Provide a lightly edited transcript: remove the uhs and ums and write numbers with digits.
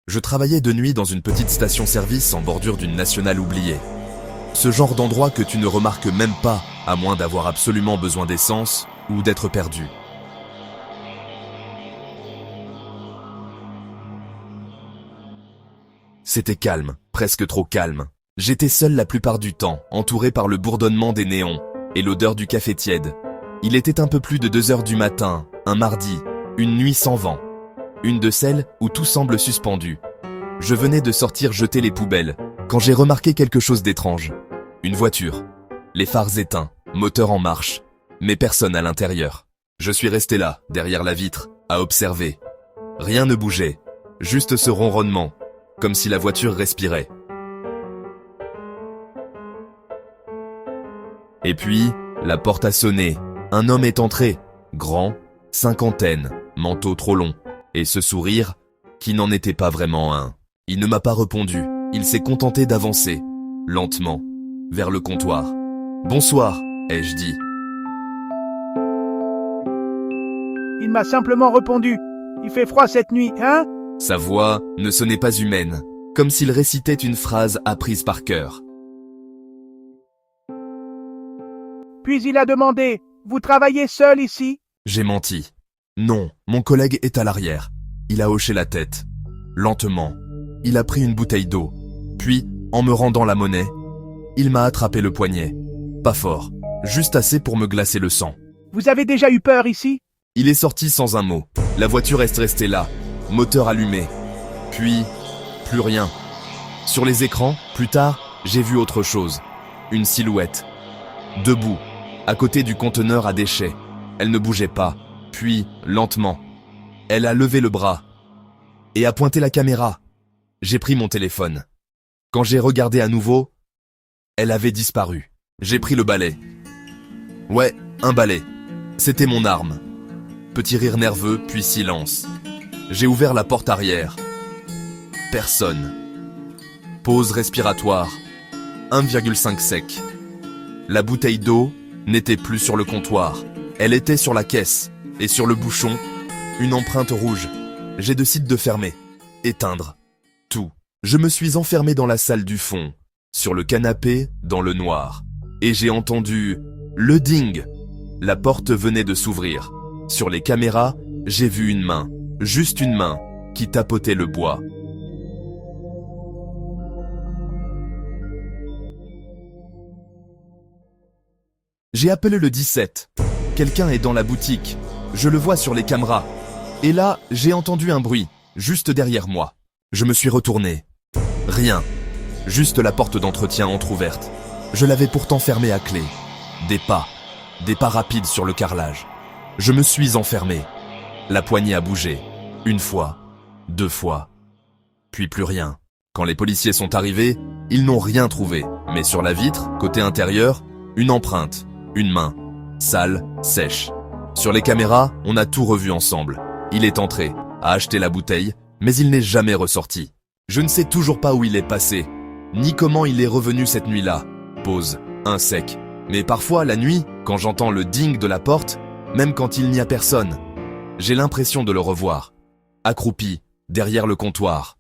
Je travaillais de nuit dans une petite station-service en bordure d'une nationale oubliée. Ce genre d'endroit que tu ne remarques même pas, à moins d'avoir absolument besoin d'essence ou d'être perdu. C'était calme, presque trop calme. J'étais seul la plupart du temps, entouré par le bourdonnement des néons et l'odeur du café tiède. Il était un peu plus de 2 heures du matin, un mardi, une nuit sans vent. Une de celles où tout semble suspendu. Je venais de sortir jeter les poubelles, quand j'ai remarqué quelque chose d'étrange. Une voiture. Les phares éteints, moteur en marche, mais personne à l'intérieur. Je suis resté là, derrière la vitre, à observer. Rien ne bougeait, juste ce ronronnement, comme si la voiture respirait. Et puis, la porte a sonné. Un homme est entré, grand, cinquantaine, manteau trop long, et ce sourire, qui n'en était pas vraiment un. Il ne m'a pas répondu, il s'est contenté d'avancer, lentement, vers le comptoir. « Bonsoir », ai-je dit. Il m'a simplement répondu. Il fait froid cette nuit, hein? Sa voix ne sonnait pas humaine, comme s'il récitait une phrase apprise par cœur. Puis il a demandé, vous travaillez seul ici? J'ai menti. Non, mon collègue est à l'arrière. Il a hoché la tête. Lentement. Il a pris une bouteille d'eau. Puis, en me rendant la monnaie, il m'a attrapé le poignet. Pas fort, juste assez pour me glacer le sang. Vous avez déjà eu peur ici? Il est sorti sans un mot. La voiture est restée là, moteur allumé. Puis, plus rien. Sur les écrans, plus tard, j'ai vu autre chose. Une silhouette. Debout, à côté du conteneur à déchets. Elle ne bougeait pas. Puis, lentement, elle a levé le bras et a pointé la caméra. J'ai pris mon téléphone. Quand j'ai regardé à nouveau, elle avait disparu. J'ai pris le balai. Ouais, un balai. C'était mon arme. Petit rire nerveux, puis silence. J'ai ouvert la porte arrière. Personne. Pause respiratoire. 1,5 sec. La bouteille d'eau n'était plus sur le comptoir. Elle était sur la caisse. Et sur le bouchon, une empreinte rouge. J'ai décidé de fermer. Éteindre. Tout. Je me suis enfermé dans la salle du fond, sur le canapé, dans le noir. Et j'ai entendu le ding. La porte venait de s'ouvrir. Sur les caméras, j'ai vu une main, juste une main, qui tapotait le bois. J'ai appelé le 17. Quelqu'un est dans la boutique. Je le vois sur les caméras. Et là, j'ai entendu un bruit, juste derrière moi. Je me suis retourné. Rien. Juste la porte d'entretien entr'ouverte. Je l'avais pourtant fermée à clé. Des pas rapides sur le carrelage. Je me suis enfermé. La poignée a bougé. 1 fois, 2 fois, puis plus rien. Quand les policiers sont arrivés, ils n'ont rien trouvé. Mais sur la vitre, côté intérieur, une empreinte, une main, sale, sèche. Sur les caméras, on a tout revu ensemble. Il est entré, a acheté la bouteille, mais il n'est jamais ressorti. Je ne sais toujours pas où il est passé, ni comment il est revenu cette nuit-là. Pause, un sec. Mais parfois, la nuit, quand j'entends le ding de la porte, même quand il n'y a personne, j'ai l'impression de le revoir. Accroupi, derrière le comptoir.